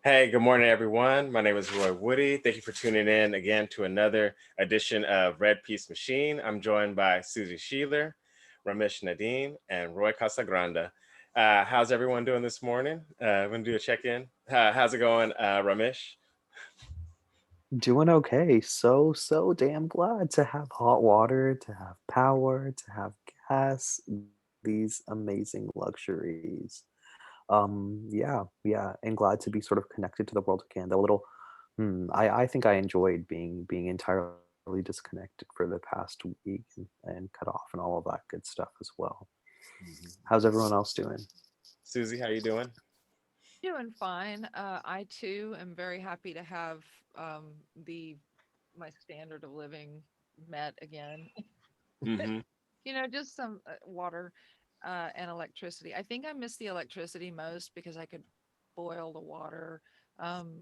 Hey, good morning, everyone. My name is Roy Woody. Thank you for tuning in again to another edition of Red Peace Machine. I'm joined by Susie Sheeler, Ramesh Nadeem, and Roy Casagranda. How's everyone doing this morning? I'm going to do a check-in. How's it going, Ramesh? Doing okay. So damn glad to have hot water, to have power, to have gas, these amazing luxuries. Yeah, and glad to be sort of connected to the world again. I think I enjoyed being entirely disconnected for the past week and cut off and all of that good stuff as well. Mhm. How's everyone else doing? Susie, how you doing? Doing fine. I too am very happy to have the my standard of living met again. Hmm. Just some water and electricity. I think I miss the electricity most because I could boil the water,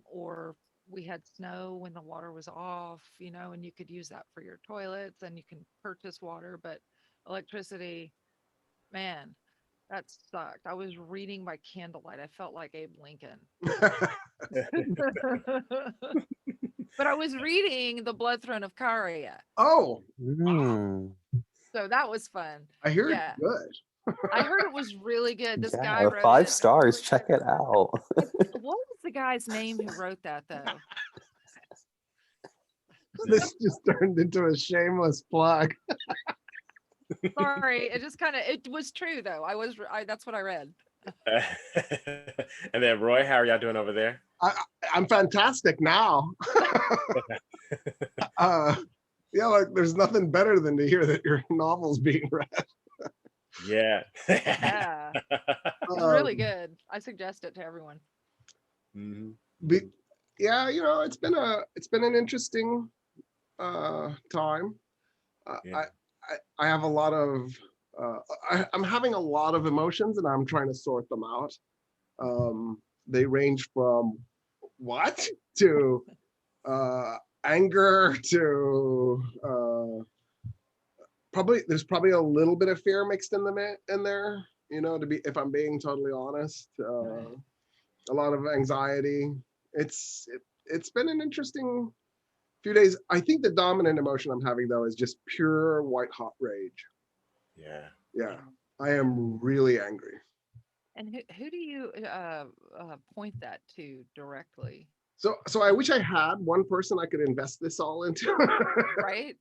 or we had snow when the water was off, and you could use that for your toilets and you can purchase water. But electricity, man, that sucked. I was reading by candlelight. I felt like Abe Lincoln. But I was reading The Blood Throne of Karia. Oh, Mm, So that was fun. I hear it's Yeah. good. I heard it was really good. This guy yeah, wrote five it. stars. Check it out. What was the guy's name who wrote that though? This just turned into a shameless plug. Sorry, it was true though. That's what I read. And then Roy, how are y'all doing over there? I, I'm fantastic now. uh, yeah, like there's nothing better than to hear that your novel's being read. Yeah. Yeah. It's really good. I suggest it to everyone. Mhm. But yeah, it's been an interesting time. Yeah. I have a lot of I'm having a lot of emotions and I'm trying to sort them out. They range from what to uh, anger to probably a little bit of fear mixed in in there. To be if I'm being totally honest, a lot of anxiety. It's been an interesting few days. I think the dominant emotion I'm having though is just pure white hot rage. Yeah. Yeah, I am really angry. And who do you point that to directly? So I wish I had one person I could invest this all into, Right?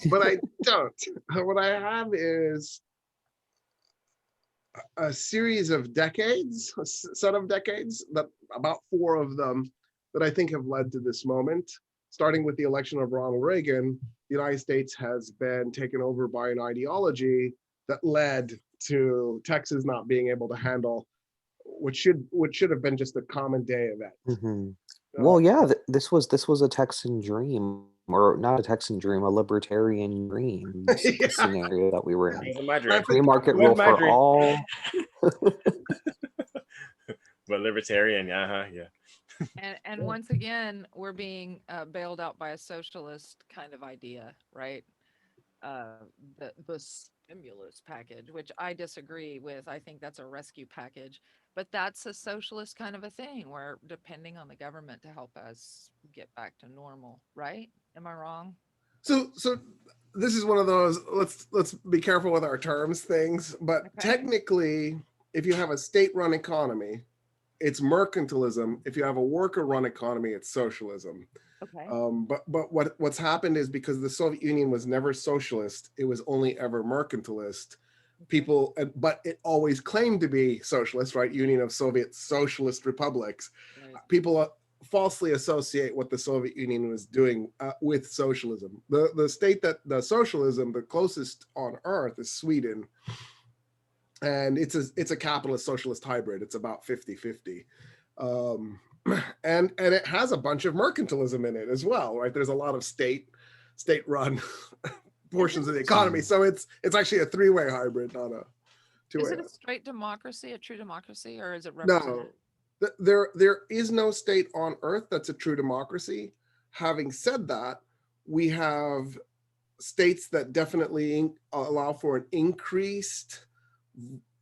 but I don't. What I have is a series of decades, set of decades, that about four of them that I think have led to this moment. Starting with the election of Ronald Reagan, the United States has been taken over by an ideology that led to Texas not being able to handle what should have been just a common day event. hmm Uh, Well, yeah, this was a Texan dream, or not a Texan dream, a libertarian dream yeah, scenario that we were That in. wasn't my dream. Free market Wasn't rule my for dream. all. But libertarian, yeah. And once again, we're being bailed out by a socialist kind of idea, right? uh, the stimulus package, which I disagree with. I think that's a rescue package, but that's a socialist kind of a thing. We're depending on the government to help us get back to normal, right? Am I wrong? so this is one of those let's be careful with our terms things, but Okay. technically, if you have a state-run economy, it's mercantilism. If you have a worker-run economy, it's socialism. Okay. But what's happened is because the Soviet Union was never socialist, it was only ever mercantilist. Okay. But it always claimed to be socialist, right? Union of Soviet Socialist Republics. Right. People falsely associate what the Soviet Union was doing with socialism. The state that the socialism the closest on earth is Sweden, and it's a capitalist socialist hybrid. It's about 50-50. Um, and it has a bunch of mercantilism in it as well, right? There's a lot of state run portions Isn't of the it? economy, so it's actually a three-way hybrid, not a Is two-way. it a straight democracy, a true democracy, or is it No, representative? there is no state on earth that's a true democracy. Having said that, we have states that definitely allow for an increased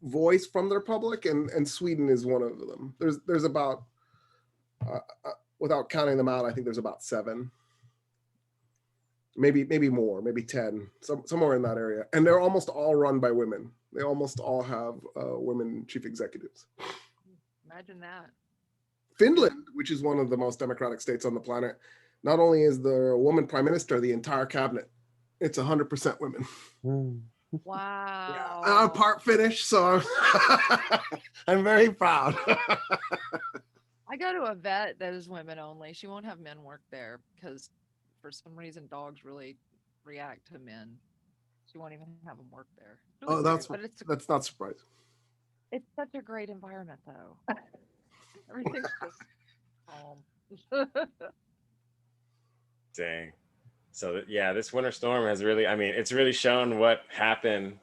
voice from their public, and Sweden is one of them. There's about Without counting them out, I think there's about 7. Maybe more, maybe 10, somewhere in that area. And they're almost all run by women. They almost all have women chief executives. Imagine that. Finland, which is one of the most democratic states on the planet, not only is the woman prime minister, the entire cabinet, it's 100% women. Wow. I'm part Finnish, so I'm very proud. I go to a vet that is women only. She won't have men work there because for some reason dogs really react to men. She won't even have them work there. Really weird, but that's not surprising. It's such a great environment though. Everything's just calm. Dang. So yeah, this winter storm has really, I mean, it's really shown what happened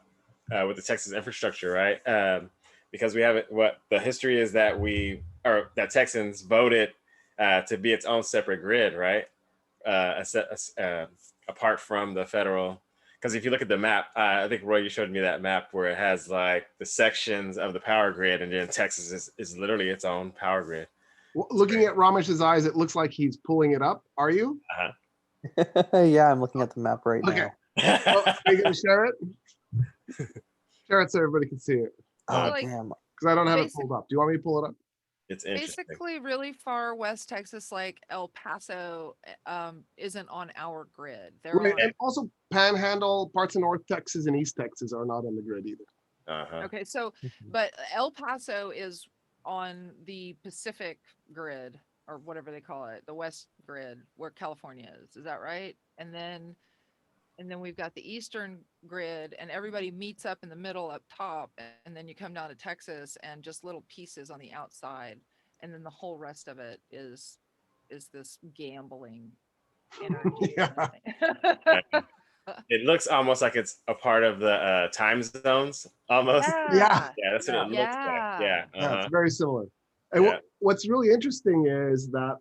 with the Texas infrastructure, right? Because we have what the history is that that Texans voted to be its own separate grid, right? Apart from the federal. Because if you look at the map, I think Roy, you showed me that map where it has like the sections of the power grid, and then Texas is literally its own power grid. Well, looking at Ramesh's eyes, it looks like he's pulling it up. Are you? Yeah, I'm looking at the map right now. Are you going to share it? Share it so everybody can see it. Oh, Like, damn. Because I don't have it pulled up. Do you want me to pull it up? It's interesting. basically really far west Texas, like El Paso, isn't on our grid. They're Right, on, and also Panhandle, parts of North Texas and East Texas are not on the grid either. okay, so but El Paso is on the Pacific grid or whatever they call it, the West grid where California is. Is that right? And then we've got the Eastern grid, and everybody meets up in the middle up top, and then you come down to Texas and just little pieces on the outside, and then the whole rest of it is this gambling energy. Yeah. It looks almost like it's a part of the time zones, almost. Yeah. Yeah, that's what it looks like. Yeah. Yeah, it's very similar. And what's really interesting is that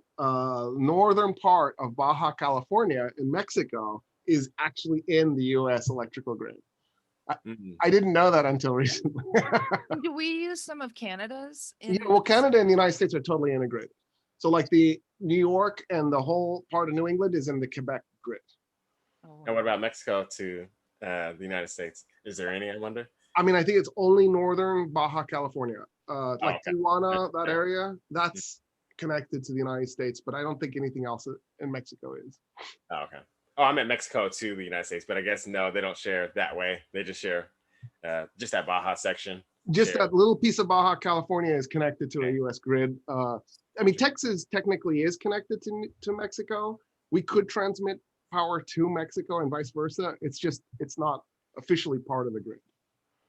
northern part of Baja California in Mexico is actually in the U.S. electrical grid. I didn't know that until recently. Do we use some of Canada's? Yeah, well, Canada and the United States are totally integrated. So like the New York and the whole part of New England is in the Quebec grid. And what about Mexico to the United States? Is there any, I wonder? I mean, I think it's only northern Baja California. Like Tijuana, that area, that's connected to the United States, but I don't think anything else in Mexico is. Oh, okay. Oh, I meant Mexico to the United States, but I guess no, they don't share that way. They just share just that Baja section. Just that little piece of Baja California is connected to a U.S. grid. I mean, Texas technically is connected to Mexico. We could transmit power to Mexico and vice versa. It's not officially part of the grid.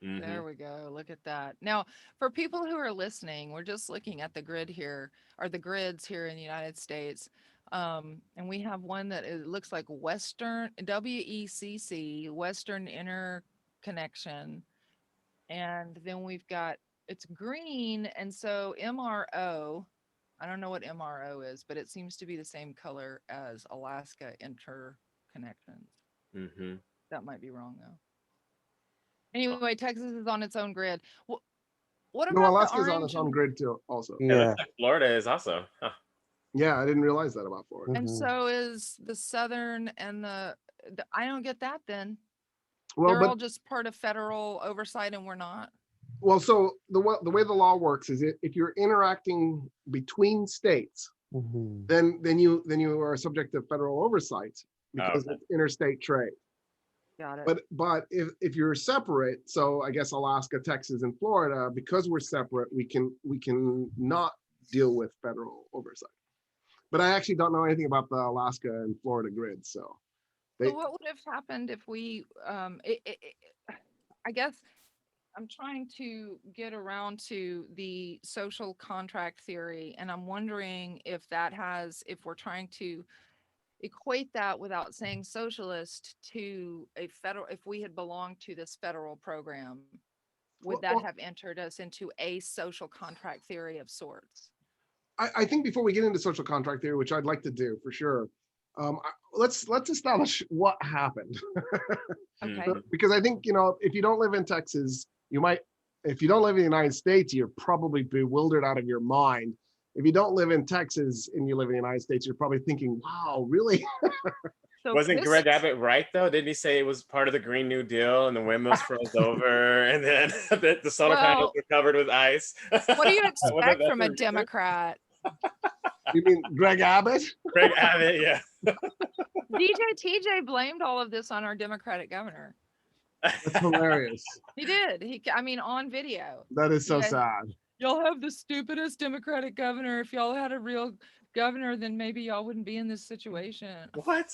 There we go. Look at that. Now, for people who are listening, we're just looking at the grid here, or the grids here in the United States. And we have one that looks like Western, WECC, Western Interconnection. And then we've got, it's green. And so MRO, I don't know what MRO is, but it seems to be the same color as Alaska Interconnections. That might be wrong though. Anyway, Texas is on its own grid. What about Alaska's on its own grid too, also. Yeah, Florida is also. Huh. Yeah, I didn't realize that about Florida. And so is the southern and the I don't get that then. Well, they're all just part of federal oversight, and we're not. Well, so the way the law works is if you're interacting between states, then you are subject to federal oversight because it's interstate trade. Got it. But if you're separate, so I guess Alaska, Texas, and Florida, because we're separate, we can not deal with federal oversight. But I actually don't know anything about the Alaska and Florida grid, so. So what would have happened if we? I guess I'm trying to get around to the social contract theory, and I'm wondering if we're trying to equate that without saying socialist to a federal, if we had belonged to this federal program, would that have entered us into a social contract theory of sorts? I think before we get into social contract theory, which I'd like to do for sure, let's establish what happened. Okay. Because I think, if you don't live in Texas, if you don't live in the United States, you're probably bewildered out of your mind If you don't live in Texas and you live in the United States, you're probably thinking, wow, really? So Wasn't this, Greg Abbott right though? Didn't he say it was part of the Green New Deal and the windmills froze over and then the solar panels well, were covered with ice? what do you Wasn't expect that from the a reason? Democrat? You mean Greg Abbott? Greg Abbott, yeah. TJ blamed all of this on our Democratic governor. That's hilarious. He did. I mean, on video. That is so Yeah, sad. y'all have the stupidest Democratic governor. If y'all had a real governor, then maybe y'all wouldn't be in this situation. What?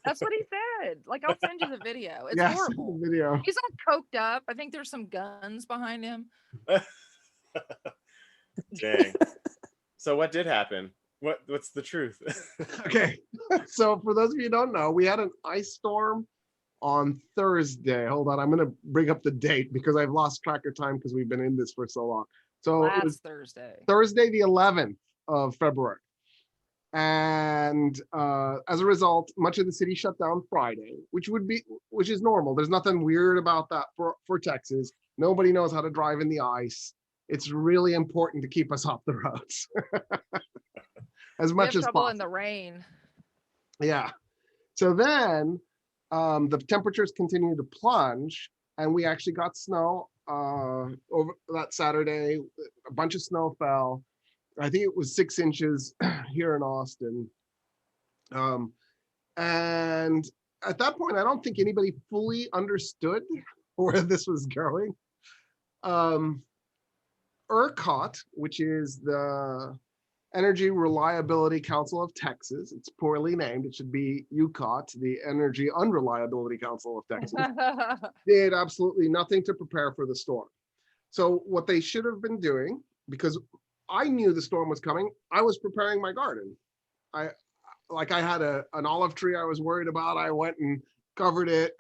That's what he said. Like, I'll send you the video. It's Yes, horrible. the video. He's all coked up. I think there's some guns behind him. Dang. So what did happen? What's the truth? Okay, so for those of you who don't know, we had an ice storm on Thursday. Hold on, I'm going to bring up the date because I've lost track of time because we've been in this for so long. So it was Last Thursday. Thursday, the 11th of February. And as a result, much of the city shut down Friday, which is normal. There's nothing weird about that for Texas. Nobody knows how to drive in the ice. It's really important to keep us off the roads as We much have as trouble possible. in the rain. Yeah. So then the temperatures continued to plunge, and we actually got snow over that Saturday. A bunch of snow fell. I think it was 6 inches here in Austin. And at that point, I don't think anybody fully understood where this was going. ERCOT, which is the Energy Reliability Council of Texas, it's poorly named. It should be UCOT, the Energy Unreliability Council of Texas, did absolutely nothing to prepare for the storm. So what they should have been doing, because I knew the storm was coming, I was preparing my garden. I had an olive tree I was worried about. I went and covered it.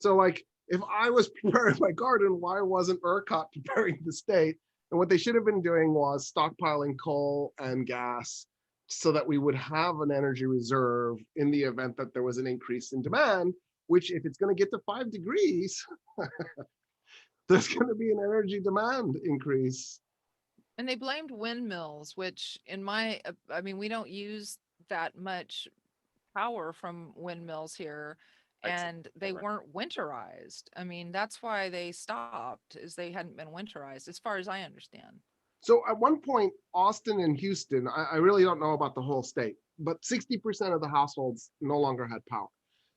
So like, if I was preparing my garden, why wasn't ERCOT preparing the state? And what they should have been doing was stockpiling coal and gas so that we would have an energy reserve in the event that there was an increase in demand, which if it's going to get to 5 degrees, there's going to be an energy demand increase. And they blamed windmills, which I mean, we don't use that much power from windmills here. And they weren't winterized. I mean, that's why they stopped, is they hadn't been winterized, as far as I understand. So at one point, Austin and Houston, I really don't know about the whole state, but 60% of the households no longer had power.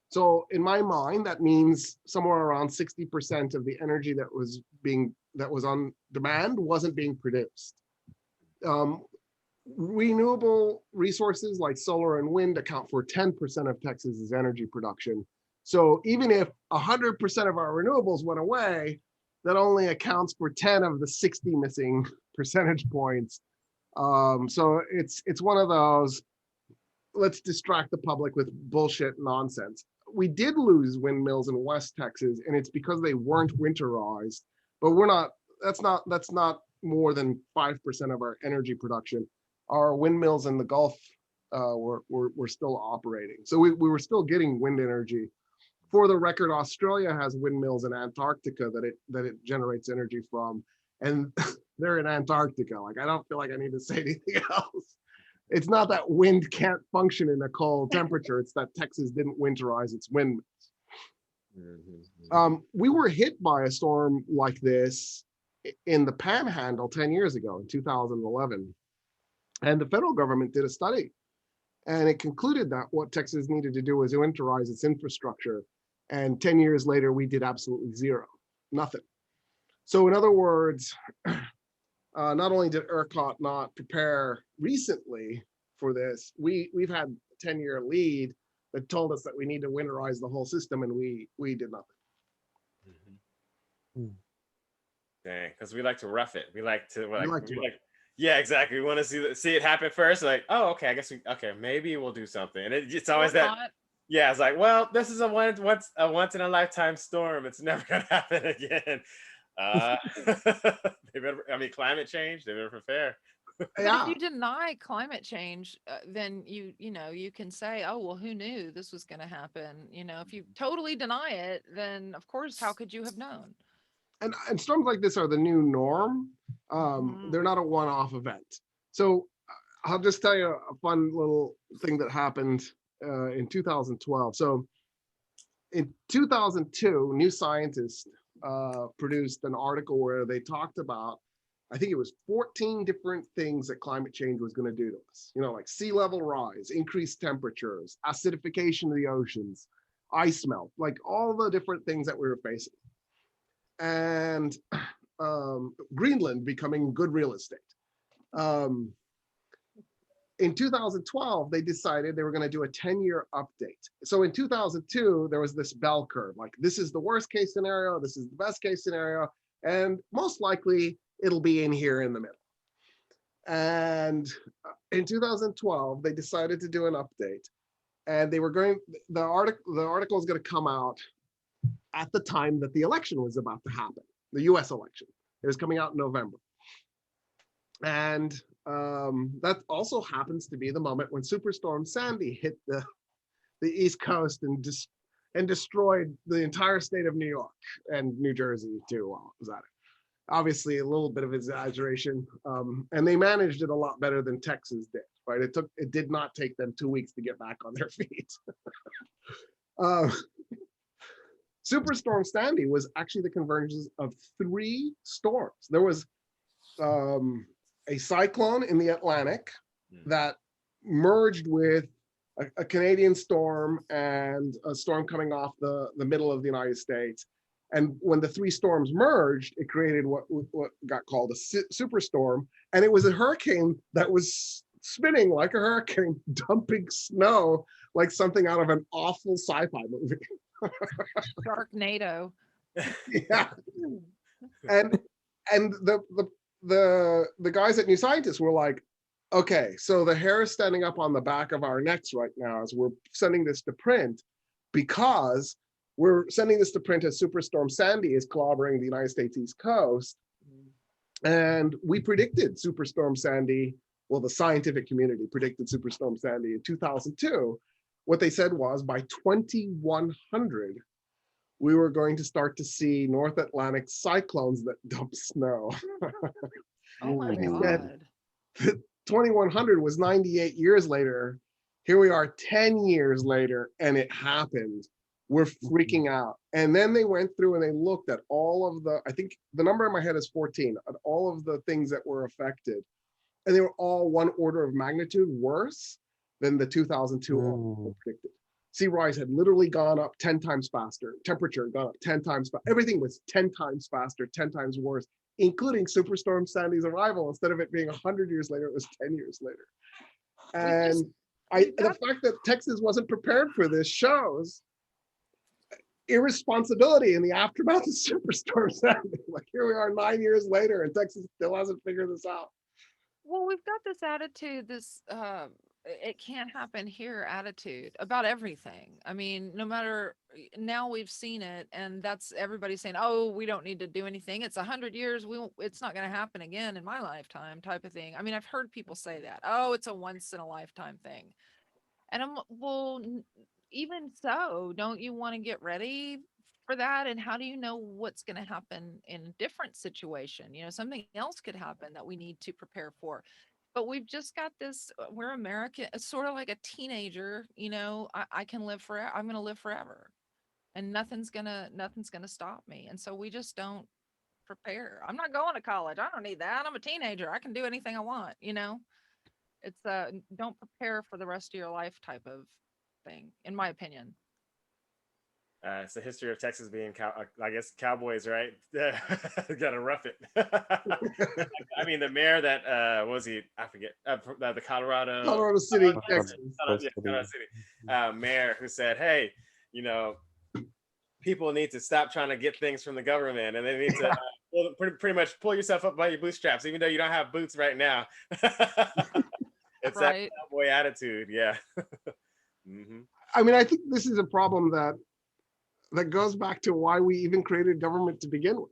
So in my mind, that means somewhere around 60% of the energy that was on demand wasn't being produced. Renewable resources like solar and wind account for 10% of Texas's energy production. So even if 100% of our renewables went away, that only accounts for 10 of the 60 missing percentage points. So it's one of those, let's distract the public with bullshit nonsense. We did lose windmills in West Texas, and it's because they weren't winterized, but that's not more than 5% of our energy production. Our windmills in the Gulf were still operating. So we were still getting wind energy. For the record, Australia has windmills in Antarctica that it generates energy from, and they're in Antarctica. Like, I don't feel like I need to say anything else. It's not that wind can't function in a cold temperature. It's that Texas didn't winterize its windmills. We were hit by a storm like this in the Panhandle 10 years ago, in 2011. And the federal government did a study, and it concluded that what Texas needed to do was winterize its infrastructure. And 10 years later, we did absolutely zero, nothing. So in other words, not only did ERCOT not prepare recently for this, we've had a 10-year lead that told us that we need to winterize the whole system, and we did nothing. Dang, because we like to rough it. We like to Yeah, exactly. We want to see it happen first. Like, oh, okay, I guess maybe we'll do something. And it's always that. Yeah, it's like, well, this is a once in a lifetime storm. It's never gonna happen again. Climate change. They better prepare. But if you deny climate change, then you can say, oh, well, who knew this was going to happen? If you totally deny it, then of course, how could you have known? and storms like this are the new norm. They're not a one-off event. So I'll just tell you a fun little thing that happened in 2012. So in 2002, New Scientist produced an article where they talked about, I think it was 14 different things that climate change was going to do to us. You know, like sea level rise, increased temperatures, acidification of the oceans, ice melt, like all the different things that we were facing. And Greenland becoming good real estate. In 2012, they decided they were going to do a 10-year update. So in 2002, there was this bell curve, like this is the worst case scenario, this is the best case scenario, and most likely it'll be in here in the middle. And in 2012, they decided to do an update, and they were going, the article is going to come out at the time that the election was about to happen, the US election. It was coming out in November. And that also happens to be the moment when Superstorm Sandy hit the East Coast and destroyed the entire state of New York and New Jersey too while it was at it. Obviously a little bit of exaggeration, and they managed it a lot better than Texas did, right? It did not take them 2 weeks to get back on their feet. Superstorm Sandy was actually the convergence of 3 storms. There was a cyclone in the Atlantic that merged with a Canadian storm and a storm coming off the middle of the United States. And when the 3 storms merged, it created what got called a superstorm. And it was a hurricane that was spinning like a hurricane, dumping snow like something out of an awful sci-fi movie. Sharknado. Yeah. And the guys at New Scientist were like, okay, so the hair is standing up on the back of our necks right now as we're sending this to print, because we're sending this to print as Superstorm Sandy is clobbering the United States East Coast. And we predicted Superstorm Sandy, well, the scientific community predicted Superstorm Sandy in 2002. What they said was by 2100, we were going to start to see North Atlantic cyclones that dump snow. Oh my Ooh. God. 2100 was 98 years later. Here we are 10 years later, and it happened. We're freaking out. And then they went through and they looked at all of the, I think the number in my head is 14, at all of the things that were affected. And they were all 1 order of magnitude worse than the 2002 article predicted. Sea rise had literally gone up 10 times faster. Temperature had gone up 10 times faster. Everything was 10 times faster, 10 times worse, including Superstorm Sandy's arrival. Instead of it being 100 years later, it was 10 years later. And the fact that Texas wasn't prepared for this shows irresponsibility in the aftermath of Superstorm Sandy. Like, here we are 9 years later, and Texas still hasn't figured this out. Well, we've got this attitude, this it can't happen here attitude about everything. I mean, no matter, now we've seen it, and that's everybody saying, oh, we don't need to do anything. It's 100 years. It's not going to happen again in my lifetime type of thing. I mean, I've heard people say that. Oh, it's a once in a lifetime thing. And well, even so, don't you want to get ready for that? And how do you know what's going to happen in a different situation? You know, something else could happen that we need to prepare for. But we've just got this, we're American, it's sort of like a teenager, you know, I can live forever. I'm going to live forever, and nothing's going to stop me. And so we just don't prepare. I'm not going to college. I don't need that. I'm a teenager. I can do anything I want, you know. It's don't prepare for the rest of your life type of thing, in my opinion. It's the history of Texas being, I guess, cowboys, right? Gotta rough it. I mean, the mayor that what was he? I forget. The Colorado City, Texas. Colorado City mayor who said, "Hey, you know, people need to stop trying to get things from the government, and they need to pretty much pull yourself up by your bootstraps, even though you don't have boots right now." It's right. That cowboy attitude, yeah. Mm-hmm. I mean, I think this is a problem that goes back to why we even created government to begin with.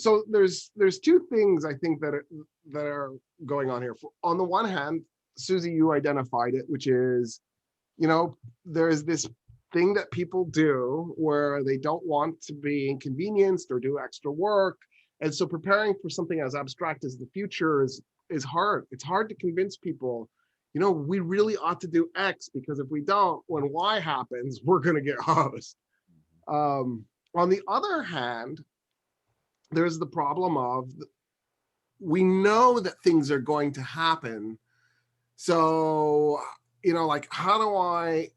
So there's 2 things I think that are going on here. On the one hand, Susie, you identified it, which is, you know, there's this thing that people do where they don't want to be inconvenienced or do extra work. And so preparing for something as abstract as the future is hard. It's hard to convince people, we really ought to do X, because if we don't, when Y happens, we're going to get hosed. On the other hand, there's the problem of, we know that things are going to happen. So, like, how do I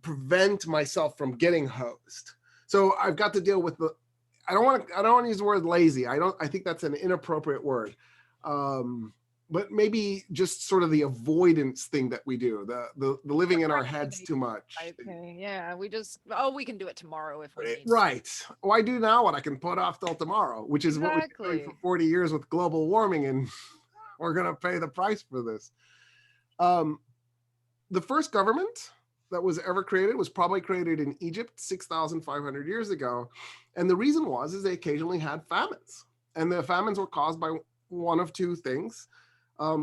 prevent myself from getting hosed? So I've got to deal with I don't want to use the word lazy. I think that's an inappropriate word. But maybe just sort of the avoidance thing that we do, the living in our heads too much. Okay, yeah, we can do it tomorrow if we need to. Right. Why do now what I can put off till tomorrow, which is what we've been doing for 40 years with global warming, and we're going to pay the price for this. The first government that was ever created was probably created in Egypt 6,500 years ago. And the reason is they occasionally had famines. And the famines were caused by one of two things.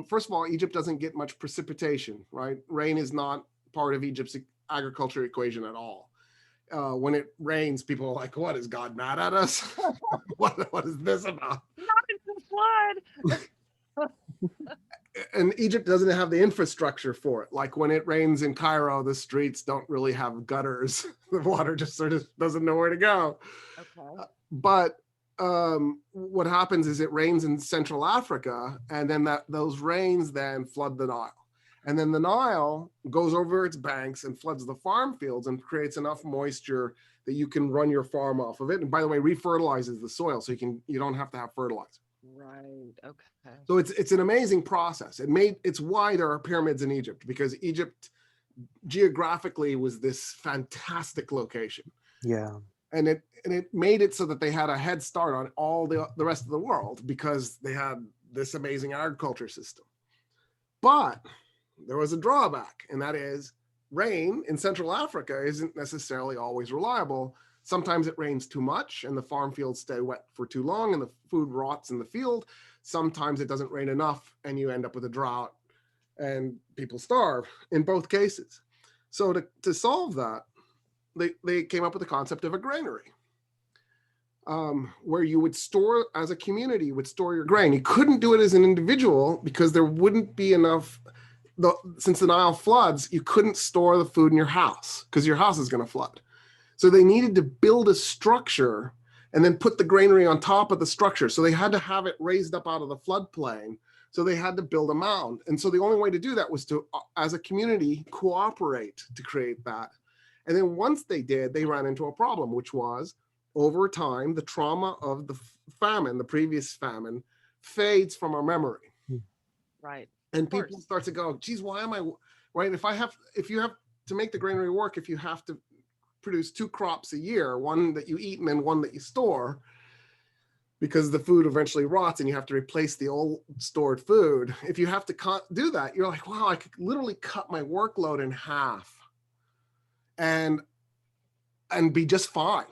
First of all, Egypt doesn't get much precipitation, right? Rain is not part of Egypt's agriculture equation at all. When it rains, people are like, what, is God mad at us? what is this about? Not in the flood. And Egypt doesn't have the infrastructure for it. Like when it rains in Cairo, the streets don't really have gutters. The water just sort of doesn't know where to go. Okay. But what happens is it rains in Central Africa, and then those rains then flood the Nile. And then the Nile goes over its banks and floods the farm fields and creates enough moisture that you can run your farm off of it. And by the way, refertilizes the soil, so you don't have to have fertilizer. Right. Okay. So it's an amazing process. It's why there are pyramids in Egypt, because Egypt geographically was this fantastic location. Yeah. And it made it so that they had a head start on all the rest of the world, because they had this amazing agriculture system. But there was a drawback, and that is rain in Central Africa isn't necessarily always reliable. Sometimes it rains too much and the farm fields stay wet for too long and the food rots in the field. Sometimes it doesn't rain enough and you end up with a drought and people starve in both cases. So to solve that, they came up with the concept of a granary, where you would store, as a community, you would store your grain. You couldn't do it as an individual because there wouldn't be enough. Since the Nile floods, you couldn't store the food in your house because your house is going to flood. So they needed to build a structure and then put the granary on top of the structure. So they had to have it raised up out of the floodplain. So they had to build a mound. And so the only way to do that was to, as a community, cooperate to create that. And then once they did, they ran into a problem, which was, over time, the trauma of the famine, the previous famine, fades from our memory. Right. And people start to go, geez, why am I, right? If you have to make the granary work, if you have to produce 2 crops a year, one that you eat and then one that you store, because the food eventually rots and you have to replace the old stored food. If you have to do that, you're like, wow, I could literally cut my workload in half and be just fine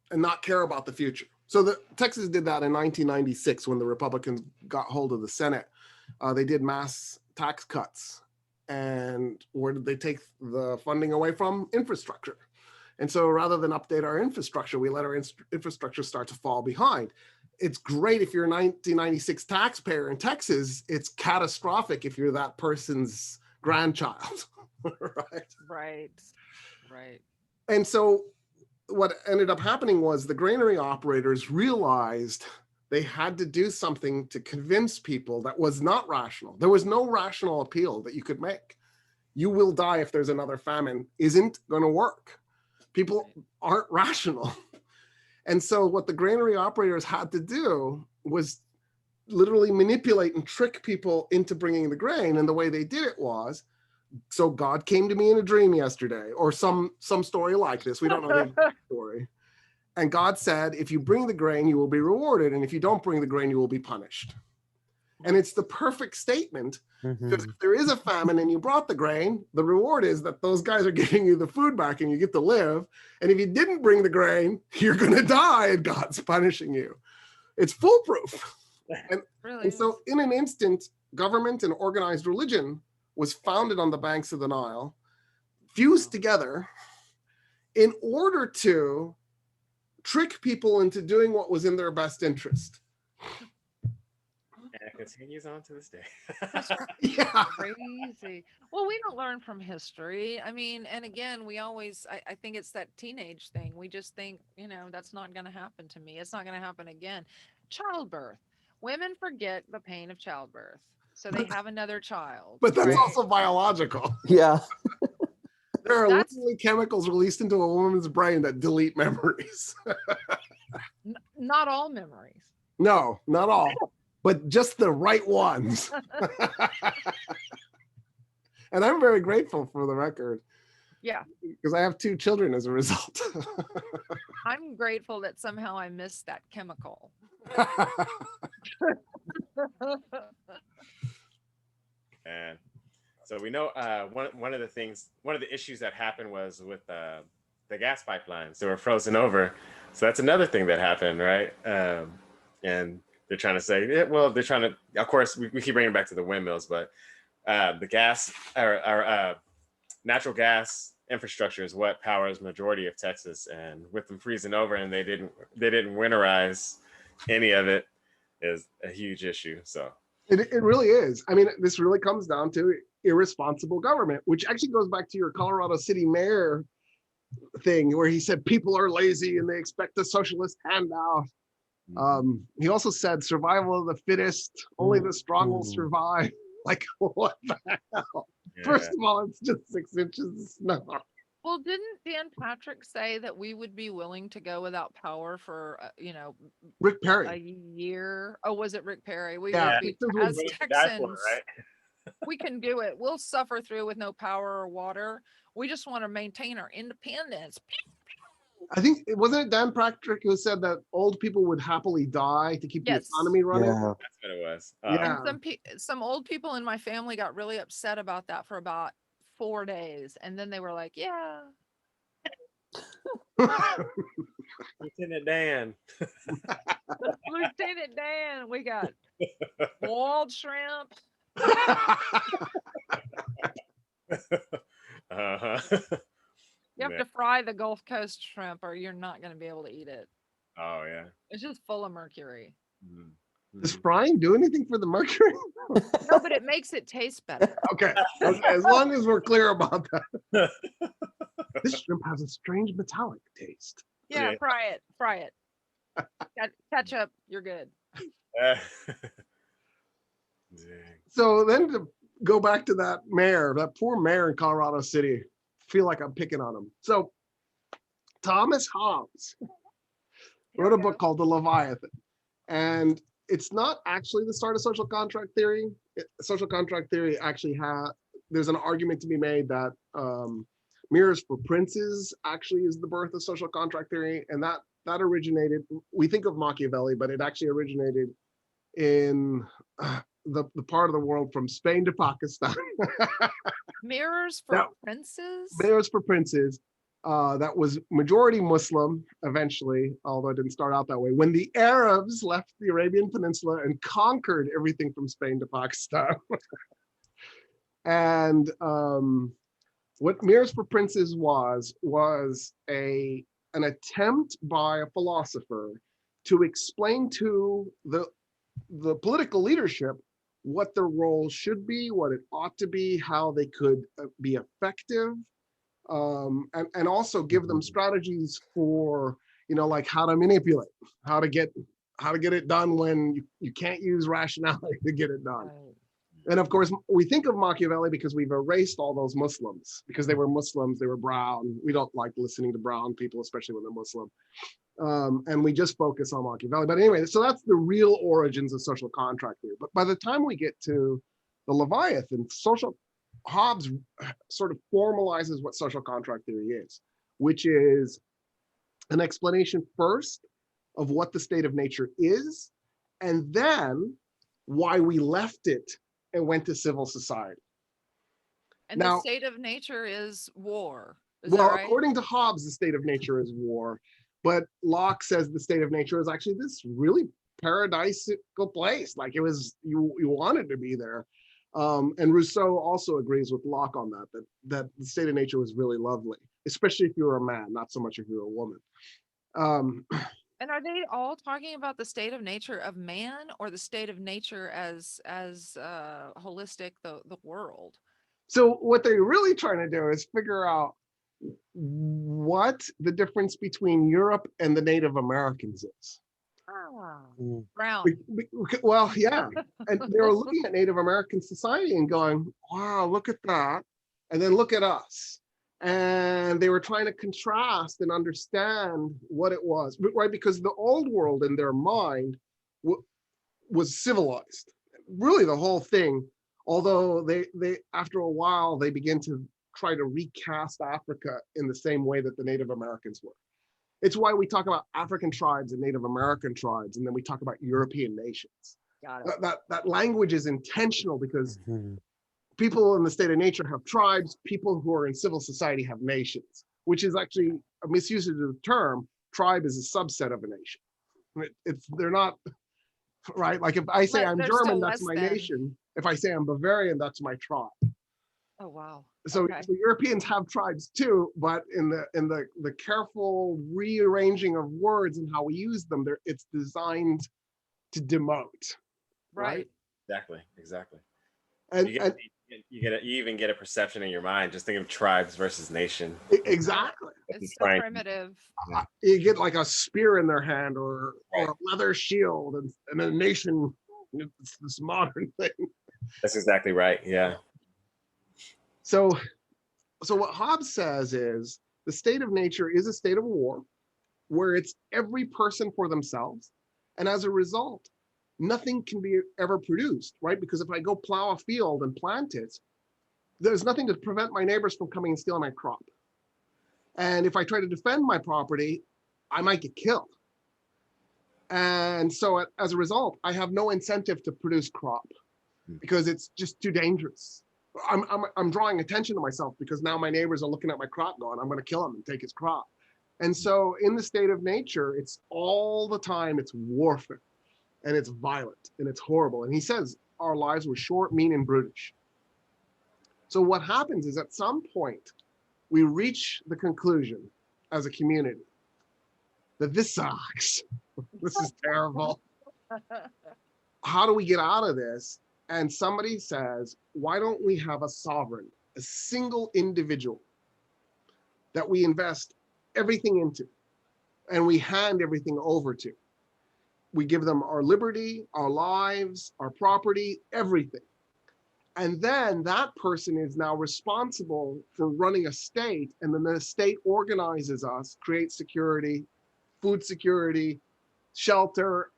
and not care about the future. So Texas did that in 1996 when the Republicans got hold of the Senate. They did mass tax cuts. And where did they take the funding away from? Infrastructure. And so rather than update our infrastructure, we let our infrastructure start to fall behind. It's great if you're a 1996 taxpayer in Texas. It's catastrophic if you're that person's grandchild, right? Right. And so what ended up happening was the granary operators realized they had to do something to convince people that was not rational. There was no rational appeal that you could make. You will die if there's another famine isn't going to work. People aren't rational. And so what the granary operators had to do was literally manipulate and trick people into bringing the grain. And the way they did it was, so God came to me in a dream yesterday, or some story like this. We don't know the exact story. And God said, if you bring the grain, you will be rewarded. And if you don't bring the grain, you will be punished. And it's the perfect statement, because if there is a famine and you brought the grain, the reward is that those guys are giving you the food back and you get to live. And if you didn't bring the grain, you're going to die and God's punishing you. It's foolproof. And so in an instant, government and organized religion was founded on the banks of the Nile, fused together in order to trick people into doing what was in their best interest. And it continues on to this day. That's Yeah. crazy. Well, we don't learn from history. I mean, and again, we always, I think it's that teenage thing. We just think, that's not going to happen to me. It's not going to happen again. Childbirth. Women forget the pain of childbirth. So they have another child. But that's right? also biological. Yeah. There are That's- literally chemicals released into a woman's brain that delete memories. Not all memories. No, not all, but just the right ones. And I'm very grateful for the record. Yeah. Because I have 2 children as a result. I'm grateful that somehow I missed that chemical. And so we know one of the issues that happened was with the gas pipelines. They were frozen over. So that's another thing that happened, right? And they're trying to say, they're trying to, of course, we keep bringing it back to the windmills, but the gas, our natural gas infrastructure is what powers majority of Texas. And with them freezing over and they didn't winterize any of it is a huge issue. So it really is. I mean, this really comes down to irresponsible government, which actually goes back to your Colorado City mayor thing where he said people are lazy and they expect a socialist handout. He also said survival of the fittest, only the strong will survive. Like, what the hell? Yeah. First of all, it's just 6 inches of snow. Well, didn't Dan Patrick say that we would be willing to go without power for, Rick Perry a year? Oh, was it Rick Perry? We would be, as Texans, we can do it. We'll suffer through with no power or water. We just want to maintain our independence. I think, wasn't it Dan Patrick who said that old people would happily die to keep the economy running? Yeah. That's what it was. Yeah. And some old people in my family got really upset about that for about 4 days. And then they were like, yeah. Lieutenant Dan. Lieutenant Dan, we got boiled shrimp. Uh-huh. You have to fry the Gulf Coast shrimp or you're not going to be able to eat it. Oh, yeah. It's just full of mercury. Does frying do anything for the mercury? No, but it makes it taste better. Okay. As long as we're clear about that. This shrimp has a strange metallic taste. Yeah, fry it. Ketchup, you're good. So then to go back to that poor mayor in Colorado City, feel like I'm picking on him. So Thomas Hobbes wrote a book called The Leviathan. And it's not actually the start of social contract theory. Social contract theory actually there's an argument to be made that Mirrors for Princes actually is the birth of social contract theory. And that originated, we think of Machiavelli, but it actually originated in the part of the world from Spain to Pakistan. Mirrors for Princes? Mirrors for Princes. That was majority Muslim eventually, although it didn't start out that way. When the Arabs left the Arabian Peninsula and conquered everything from Spain to Pakistan. And what Mirrors for Princes was an attempt by a philosopher to explain to the political leadership what their role should be, what it ought to be, how they could be effective, and also give them strategies for, like how to manipulate, how to get it done when you can't use rationality to get it done. Right. And of course, we think of Machiavelli because we've erased all those Muslims, because they were Muslims, they were brown. We don't like listening to brown people, especially when they're Muslim. And we just focus on Machiavelli. But anyway, so that's the real origins of social contract theory. But by the time we get to the Leviathan, Hobbes sort of formalizes what social contract theory is, which is an explanation first of what the state of nature is, and then why we left it and went to civil society. And now, the state of nature is war. Is well, that right? According to Hobbes, the state of nature is war. But Locke says the state of nature is actually this really paradisical place. Like it was, you wanted to be there. And Rousseau also agrees with Locke on that the state of nature was really lovely, especially if you were a man, not so much if you were a woman. And are they all talking about the state of nature of man, or the state of nature as holistic, the world? So what they're really trying to do is figure out what the difference between Europe and the Native Americans is. Ah, Mm. brown. Well, yeah. And they were looking at Native American society and going, wow, look at that. And then look at us. And they were trying to contrast and understand what it was, right? Because the old world in their mind was civilized. Really the whole thing, although they after a while, they begin to try to recast Africa in the same way that the Native Americans were. It's why we talk about African tribes and Native American tribes, and then we talk about European nations. Got it. That language is intentional because Mhm. people in the state of nature have tribes, people who are in civil society have nations, which is actually a misuse of the term. Tribe is a subset of a nation. They're not, right? Like if I say But I'm they're German, still that's less my than. nation. If I say I'm Bavarian, that's my tribe. Oh wow. So, Okay. so Europeans have tribes too, but in the careful rearranging of words and how we use them, it's designed to demote, Right. Exactly. and You even get a perception in your mind. Just think of tribes versus nation. exactly. It's so primitive. You get like a spear in their hand or a leather shield, and a nation. It's this modern thing. That's exactly right. Yeah. So what Hobbes says is the state of nature is a state of war, where it's every person for themselves, and as a result, nothing can be ever produced, right? Because if I go plow a field and plant it, there's nothing to prevent my neighbors from coming and stealing my crop. And if I try to defend my property, I might get killed. And so as a result, I have no incentive to produce crop because it's just too dangerous. I'm drawing attention to myself because now my neighbors are looking at my crop going, I'm going to kill him and take his crop. And so in the state of nature, it's all the time, it's warfare, and it's violent, and it's horrible. And he says our lives were short, mean, and brutish. So what happens is at some point, we reach the conclusion as a community that this sucks. This is terrible. How do we get out of this? And somebody says, why don't we have a sovereign, a single individual that we invest everything into and we hand everything over to? We give them our liberty, our lives, our property, everything. And then that person is now responsible for running a state, and then the state organizes us, creates security, food security, shelter,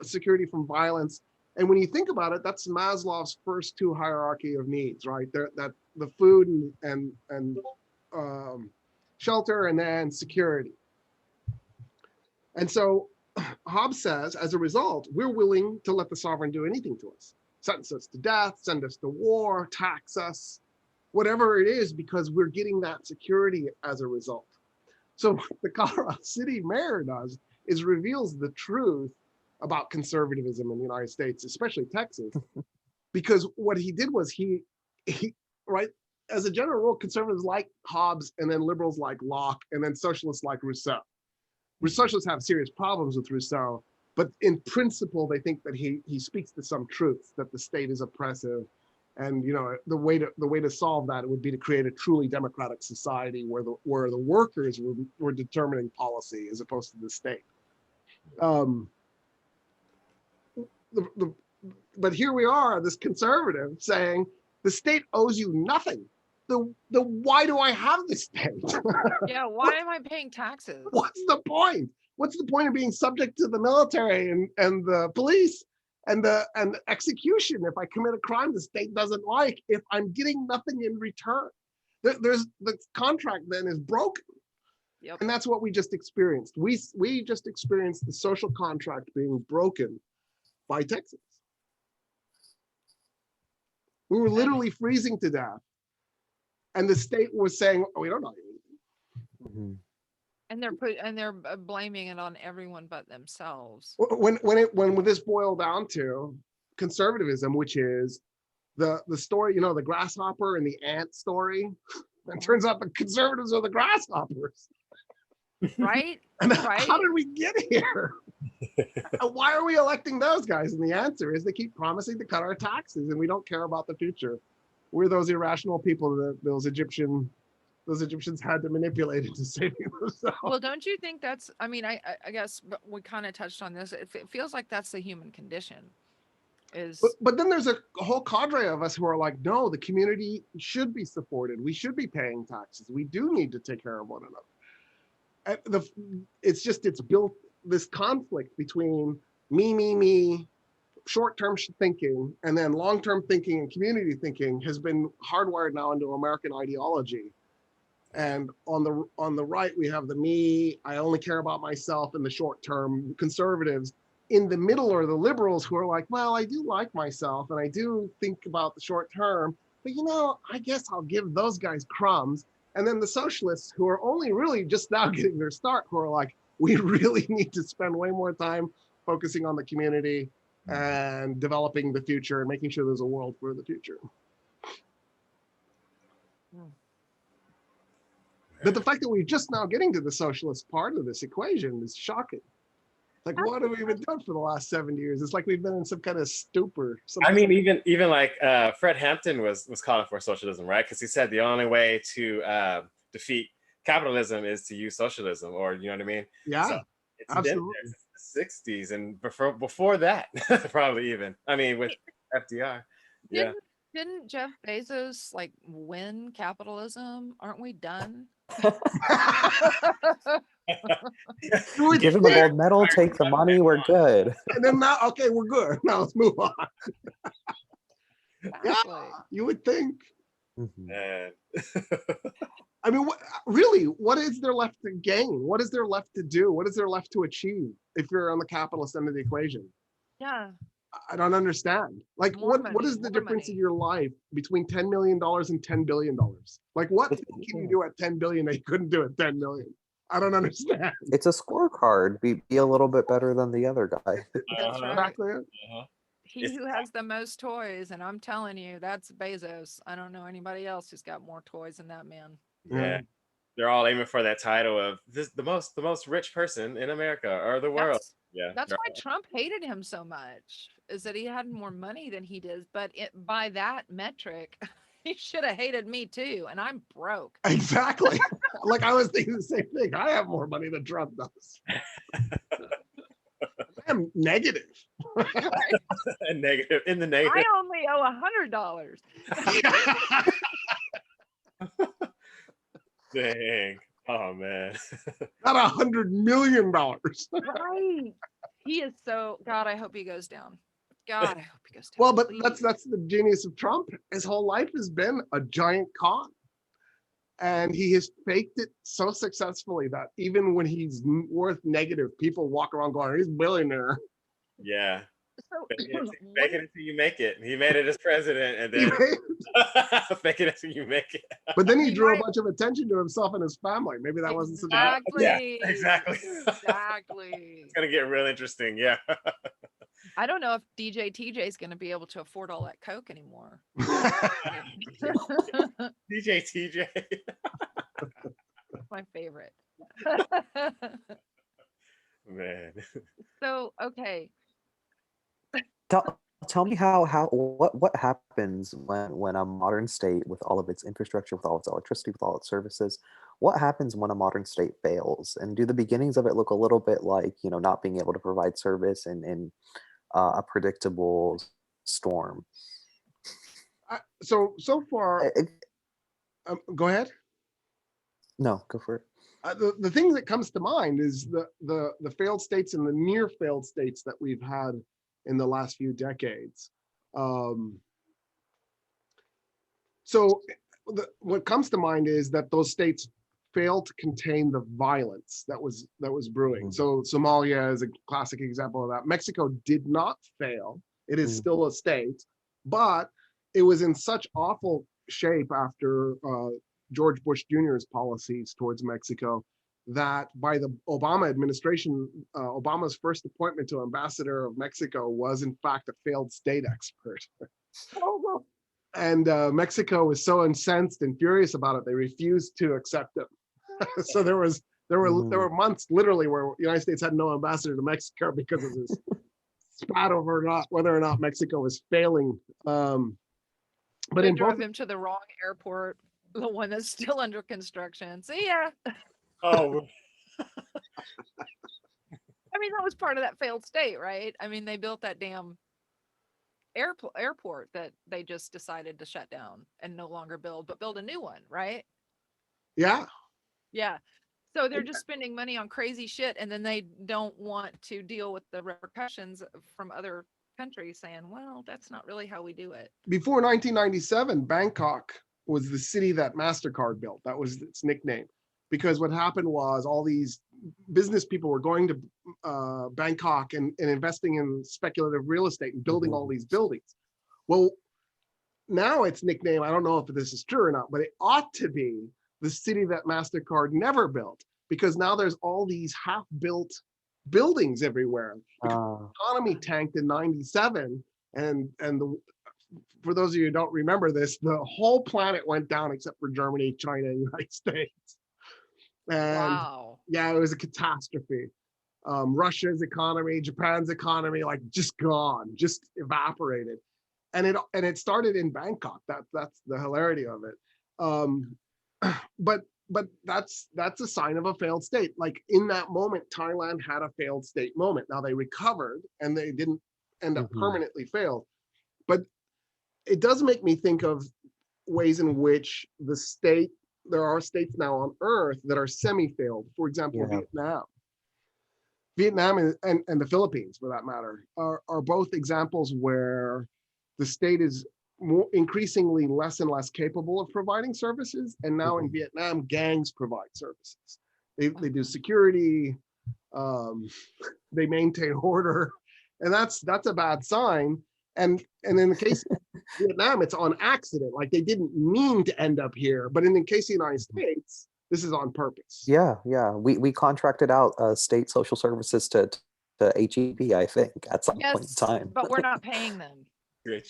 security from violence. And when you think about it, that's Maslow's first two hierarchy of needs, right? That the food and shelter, and then security. And so Hobbes says, as a result, we're willing to let the sovereign do anything to us. Sentence us to death, send us to war, tax us, whatever it is, because we're getting that security as a result. So what the Colorado City mayor does is reveals the truth about conservatism in the United States, especially Texas, because what he did was he right, as a general rule, conservatives like Hobbes, and then liberals like Locke, and then socialists like Rousseau. Socialists have serious problems with Rousseau, but in principle, they think that he speaks to some truth, that the state is oppressive, and the way to solve that would be to create a truly democratic society where the workers were determining policy as opposed to the state. But here we are, this conservative saying the state owes you nothing. Why do I have the state? Yeah, why am I paying taxes? What's the point? What's the point of being subject to the military and the police and the execution if I commit a crime the state doesn't like, if I'm getting nothing in return? The contract then is broken. Yep. And that's what we just experienced. We just experienced the social contract being broken by Texas. We were literally freezing to death. And the state was saying, oh, we don't know anything. Mhm. And they're blaming it on everyone but themselves. When this boiled down to conservatism, which is the story, you know, the grasshopper and the ant story. It turns out the conservatives are the grasshoppers. Right? And Right. how did we get here? And why are we electing those guys? And the answer is they keep promising to cut our taxes, and we don't care about the future. We're those irrational people that those Egyptians had to manipulate into saving themselves. Well, don't you think that's, I mean, I guess but we kind of touched on this. It feels like that's the human condition is, But then there's a whole cadre of us who are like, no, the community should be supported. We should be paying taxes. We do need to take care of one another. It's built this conflict between me, short-term thinking, and then long-term thinking and community thinking has been hardwired now into American ideology. And on the right, we have the me, I only care about myself in the short term conservatives. In the middle are the liberals who are like, well, I do like myself and I do think about the short term, but you know, I guess I'll give those guys crumbs. And then the socialists who are only really just now getting their start, who are like, we really need to spend way more time focusing on the community and developing the future and making sure there's a world for the future. But the fact that we're just now getting to the socialist part of this equation is shocking. Like, what have we been done for the last 70 years? It's like we've been in some kind of stupor. I mean, even like Fred Hampton was calling for socialism, right? Because he said the only way to defeat capitalism is to use socialism, or you know what I mean? Yeah, so it's absolutely. been there since the 60s and before that, probably even. I mean, with FDR. Yeah. Didn't Jeff Bezos like win capitalism? Aren't we done? Give him a gold medal, take the money, we're good. And then now, okay, we're good. Now let's move on. Yeah, you would think. Man. I mean, really, what is there left to gain? What is there left to do? What is there left to achieve if you're on the capitalist end of the equation? Yeah. I don't understand. Like, what is the difference in your life between $10 million and $10 billion? Like, what can you do at 10 billion that you couldn't do at 10 million? I don't understand. It's a scorecard. Be a little bit better than the other guy. That's right. Exactly it. He who has the most toys, and I'm telling you, that's Bezos. I don't know anybody else who's got more toys than that man. Yeah. They're all aiming for that title of the most rich person in America or the world. That's why Trump hated him so much, is that he had more money than he did. But by that metric, he should have hated me too. And I'm broke. Exactly. Like, I was thinking the same thing. I have more money than Trump does. I'm negative. Negative in the negative. I only owe $100. Dang. Oh man. Not $100 million. Right. He is so, God, I hope he goes down. God, I hope he goes down. Well, but that's the genius of Trump. His whole life has been a giant con. And he has faked it so successfully that even when he's worth negative, people walk around going, he's a billionaire. Yeah. So, fake it until you make it. He made it as president, and then fake it until you make it. But then he drew a bunch of attention to himself and his family. Maybe that wasn't such a yeah, exactly. Exactly. It's gonna get real interesting. Yeah. I don't know if DJ TJ is going to be able to afford all that Coke anymore. DJ TJ. My favorite. Man. So, okay. Tell me what happens when a modern state, with all of its infrastructure, with all its electricity, with all its services, what happens when a modern state fails? And do the beginnings of it look a little bit like, not being able to provide service in a predictable storm? So far, go ahead. No, go for it. The thing that comes to mind is the failed states and the near failed states that we've had in the last few decades. What comes to mind is that those states failed to contain the violence that was brewing. Mm-hmm. So Somalia is a classic example of that. Mexico did not fail. It is still a state, but it was in such awful shape after George Bush Jr.'s policies towards Mexico that by the Obama administration, Obama's first appointment to ambassador of Mexico was in fact a failed state expert. Mexico was so incensed and furious about it, they refused to accept him. So there were months literally where the United States had no ambassador to Mexico because of this spat over whether or not Mexico was failing. But They in drove both, him to the wrong airport, the one that's still under construction. See ya. Oh, I mean, that was part of that failed state, right? I mean, they built that damn airport that they just decided to shut down and no longer build, but build a new one, right? yeah, Yeah. So they're just spending money on crazy shit, and then they don't want to deal with the repercussions from other countries saying, well, that's not really how we do it. before 1997, Bangkok was the city that MasterCard built. That was its nickname. Because what happened was all these business people were going to Bangkok and investing in speculative real estate and building all these buildings. Well, now its nickname, I don't know if this is true or not, but it ought to be the city that MasterCard never built, because now there's all these half-built buildings everywhere. The economy tanked in 97, and for those of you who don't remember this, the whole planet went down except for Germany, China, and United States. And wow. yeah, it was a catastrophe. Russia's economy, Japan's economy, like just gone, just evaporated. And it started in Bangkok. That's the hilarity of it. But that's a sign of a failed state. Like in that moment, Thailand had a failed state moment. Now they recovered and they didn't end up permanently failed. But it does make me think of ways in which there are states now on Earth that are semi-failed. For example, Vietnam. Vietnam and the Philippines, for that matter, are both examples where the state is increasingly less and less capable of providing services. And now in Vietnam, gangs provide services. They do security, they maintain order, and that's a bad sign. And in the case of Vietnam, it's on accident. Like they didn't mean to end up here. But in the case of the United States, this is on purpose. Yeah. We contracted out state social services to HEB, I think, at some point in time. But we're not paying them. great.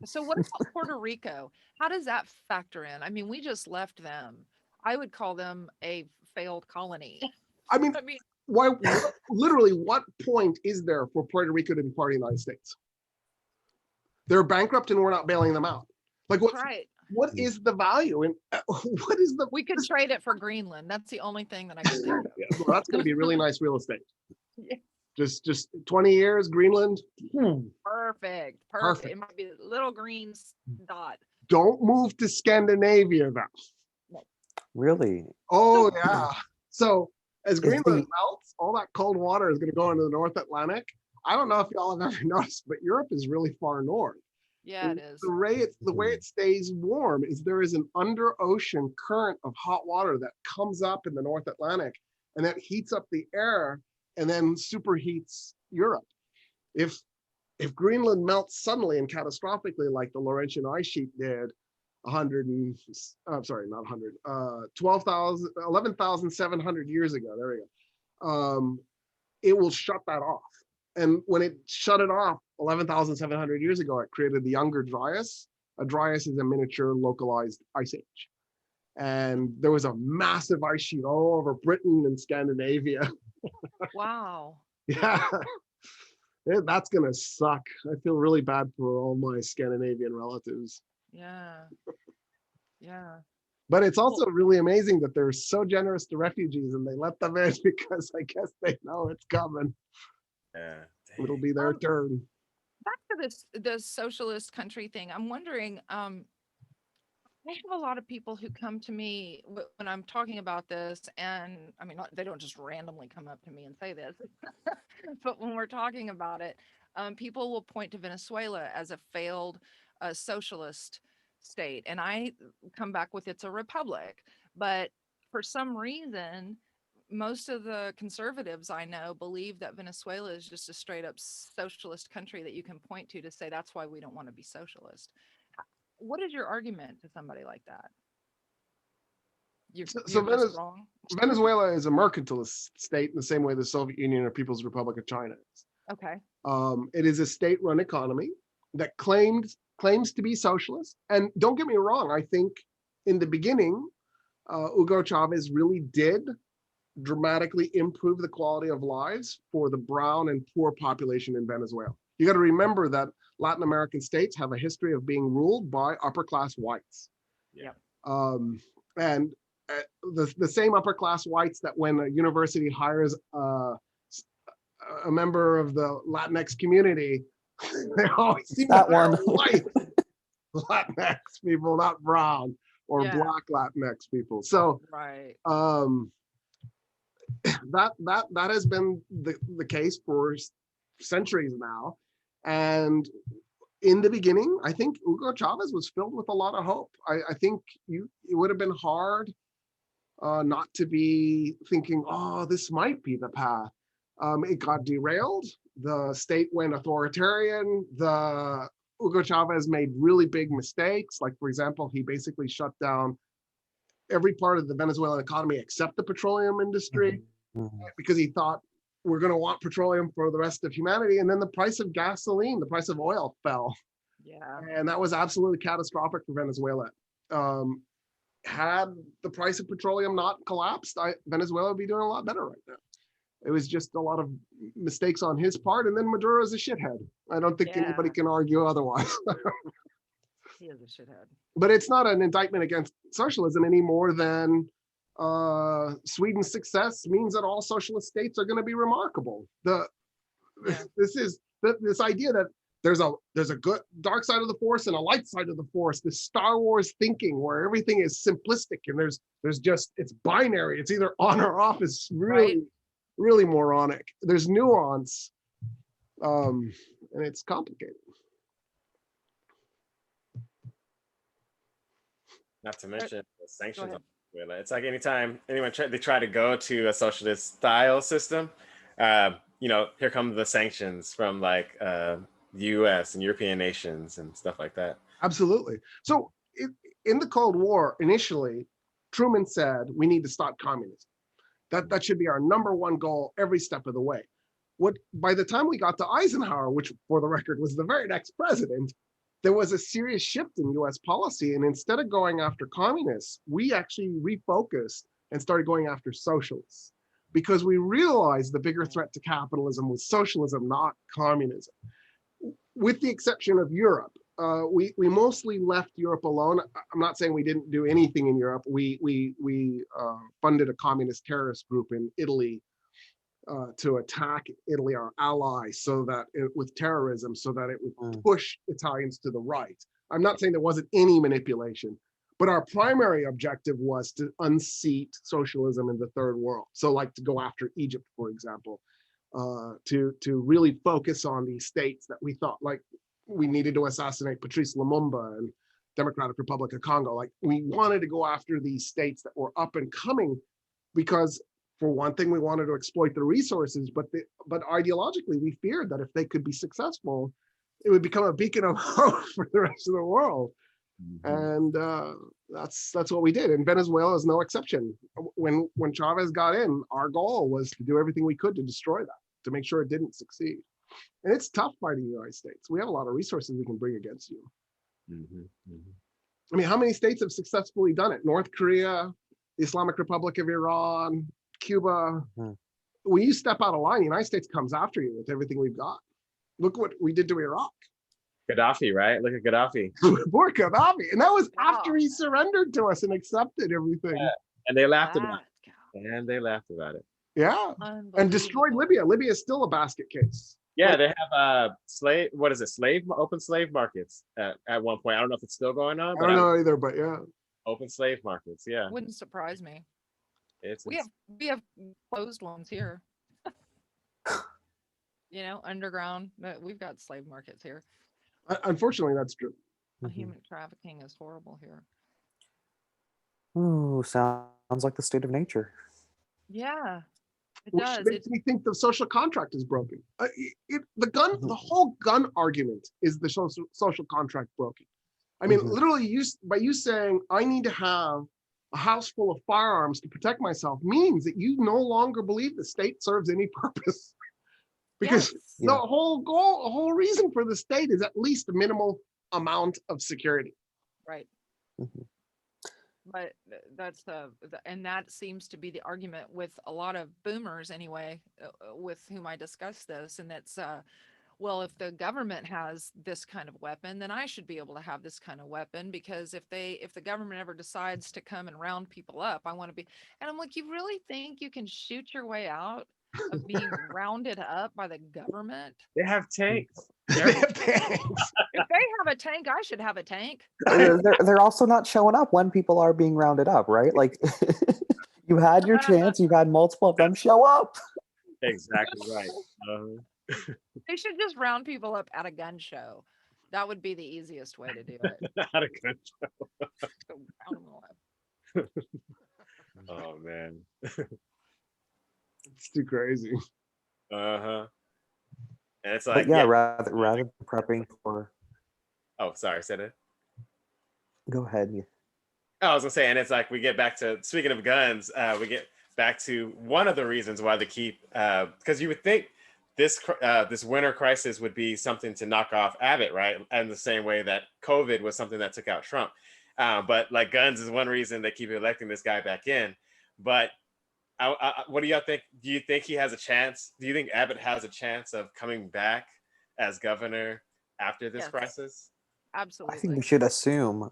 So what about Puerto Rico? How does that factor in? I mean, we just left them. I would call them a failed colony. I mean, why? Literally, what point is there for Puerto Rico to be part of the United States? They're bankrupt and we're not bailing them out. Like what? Right. What is the value? And what is the? We could trade it for Greenland. That's the only thing that I can think of. Yeah, well, that's going to be really nice real estate. Yeah. Just 20 years, Greenland. Perfect. It might be a little green dot. Don't move to Scandinavia, though. Really? Oh yeah. So as Greenland melts, all that cold water is going to go into the North Atlantic. I don't know if y'all have ever noticed, but Europe is really far north. Yeah, it is. The way it stays warm is there is an under ocean current of hot water that comes up in the North Atlantic, and that heats up the air and then superheats Europe. If Greenland melts suddenly and catastrophically, like the Laurentian ice sheet did 11,700 years ago, there we go, it will shut that off. And when it shut it off 11,700 years ago, it created the Younger Dryas. A Dryas is a miniature localized ice age. And there was a massive ice sheet all over Britain and Scandinavia. Wow. Yeah, that's going to suck. I feel really bad for all my Scandinavian relatives. Yeah. Yeah. But it's also really amazing that they're so generous to refugees and they let them in because I guess they know it's coming. Yeah. It'll be their turn. Back to the socialist country thing. I'm wondering, I have a lot of people who come to me when I'm talking about this, and I mean, they don't just randomly come up to me and say this, but when we're talking about it, people will point to Venezuela as a failed socialist state, and I come back with it's a republic. But for some reason, most of the conservatives I know believe that Venezuela is just a straight up socialist country that you can point to say that's why we don't want to be socialist. What is your argument to somebody like that? You're just wrong. Venezuela is a mercantilist state in the same way the Soviet Union or People's Republic of China is. Okay. It is a state-run economy that claimed claims to be socialist. And don't get me wrong, I think in the beginning, Hugo Chavez really did dramatically improve the quality of lives for the brown and poor population in Venezuela. You got to remember that Latin American states have a history of being ruled by upper class whites. Yeah. And the same upper class whites that when a university hires a member of the Latinx community, they always seem That to hire one. white Latinx people, not brown or Yeah. black Latinx people. So Right. that has been the case for centuries now. And in the beginning, I think Hugo Chavez was filled with a lot of hope. I think it would have been hard not to be thinking, oh, this might be the path. It got derailed. The state went authoritarian. Hugo Chavez made really big mistakes. Like, for example, he basically shut down every part of the Venezuelan economy except the petroleum industry because he thought we're going to want petroleum for the rest of humanity. And then the price of gasoline, the price of oil fell. Yeah. And that was absolutely catastrophic for Venezuela. Had the price of petroleum not collapsed, Venezuela would be doing a lot better right now. It was just a lot of mistakes on his part. And then Maduro's a shithead. I don't think anybody can argue otherwise. He is a shithead. But it's not an indictment against socialism any more than Sweden's success means that all socialist states are going to be remarkable. This idea that there's a good dark side of the force and a light side of the force, this Star Wars thinking where everything is simplistic and there's just, it's binary, it's either on or off, is really moronic. There's nuance, and it's complicated. Not to mention the sanctions. It's like anytime anyone they try to go to a socialist style system, here come the sanctions from like the U.S. and European nations and stuff like that. Absolutely. So in the Cold War, initially, Truman said we need to stop communism. That should be our number one goal every step of the way. By the time we got to Eisenhower, which for the record was the very next president, there was a serious shift in US policy. And instead of going after communists, we actually refocused and started going after socialists because we realized the bigger threat to capitalism was socialism, not communism. With the exception of Europe, we mostly left Europe alone. I'm not saying we didn't do anything in Europe. We funded a communist terrorist group in Italy to attack Italy, our ally, with terrorism, so that it would push Italians to the right. I'm not saying there wasn't any manipulation, but our primary objective was to unseat socialism in the third world. So like to go after Egypt, for example, to really focus on these states that we thought like we needed to assassinate Patrice Lumumba and Democratic Republic of Congo. Like we wanted to go after these states that were up and coming because for one thing, we wanted to exploit the resources, but ideologically, we feared that if they could be successful, it would become a beacon of hope for the rest of the world. And that's what we did. And Venezuela is no exception. When Chavez got in, our goal was to do everything we could to destroy that, to make sure it didn't succeed. And it's tough fighting the United States. We have a lot of resources we can bring against you. I mean, how many states have successfully done it? North Korea, the Islamic Republic of Iran, Cuba. When you step out of line, the United States comes after you with everything we've got. Look what we did to Iraq. Gaddafi, right? Look at Gaddafi. Poor Gaddafi. And that was after he surrendered to us and accepted everything. Yeah. And they laughed about it. Yeah. And destroyed Libya. Libya is still a basket case. Yeah, they have open slave markets at one point. I don't know if it's still going on. I don't know either, but yeah. Open slave markets, yeah. Wouldn't surprise me. We have closed ones here. Underground. We've got slave markets here. Unfortunately, that's true. Human trafficking is horrible here. Ooh, sounds like the state of nature. Yeah, it Which does. makes me think the social contract is broken. The whole gun argument is the social contract broken. I mean, literally, by you saying I need to have a house full of firearms to protect myself means that you no longer believe the state serves any purpose. Because the whole reason for the state is at least a minimal amount of security. Right. Mhm. But that's and that seems to be the argument with a lot of boomers anyway, with whom I discuss this. And that's, well, if the government has this kind of weapon, then I should be able to have this kind of weapon, because if the government ever decides to come and round people up, I want to be. And I'm like, you really think you can shoot your way out of being rounded up by the government? They have tanks. They have tanks. If they have a tank, I should have a tank. They're also not showing up when people are being rounded up, right? Like, you had your chance. You've had multiple of them show up. Exactly right. They should just round people up at a gun show. That would be the easiest way to do it. Not a good show. So round them up. Oh man. It's too crazy. Uh-huh. And it's But like, yeah, rather than prepping for. Oh, sorry, said it. Go ahead. Oh, I was gonna say, and it's like we get back to, speaking of guns, we get back to one of the reasons why they keep, because you would think this winter crisis would be something to knock off Abbott, right? And the same way that COVID was something that took out Trump. But like guns is one reason they keep electing this guy back in. But what do y'all think? Do you think he has a chance? Do you think Abbott has a chance of coming back as governor after this Yes. crisis? Absolutely. I think we should assume,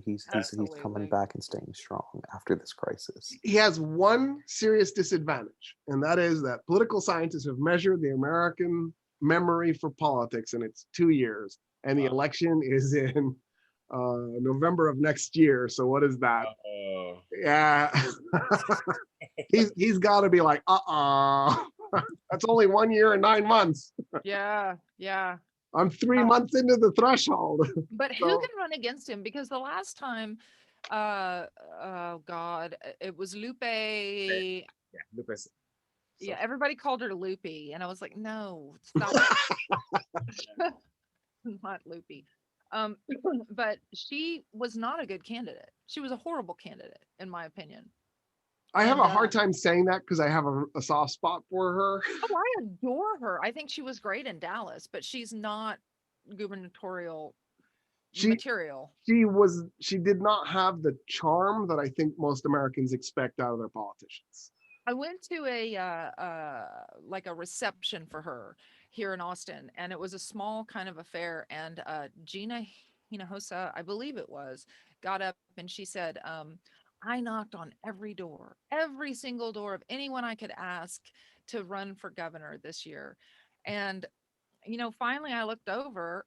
he's coming Absolutely. back and staying strong after this crisis. He has one serious disadvantage, and that is that political scientists have measured the American memory for politics, and it's 2 years, and the Wow. election is in November of next year. So what is that? Oh, Yeah. he's got to be like, that's only 1 year and 9 months. Yeah. I'm 3 months into the threshold. But So- who can run against him? Because the last time, oh God, it was Lupe. yeah, Lucas. Yeah, everybody called her Loopy, and I was like, no, stop. Not Loopy. But she was not a good candidate. She was a horrible candidate, in my opinion. I have And, a hard time saying that because I have a soft spot for her. Oh, I adore her. I think she was great in Dallas, but she's not gubernatorial material. She did not have the charm that I think most Americans expect out of their politicians. I went to a reception for her here in Austin, and it was a small kind of affair. And Gina Hinojosa, I believe it was, got up and she said, I knocked on every single door of anyone I could ask to run for governor this year. And, finally I looked over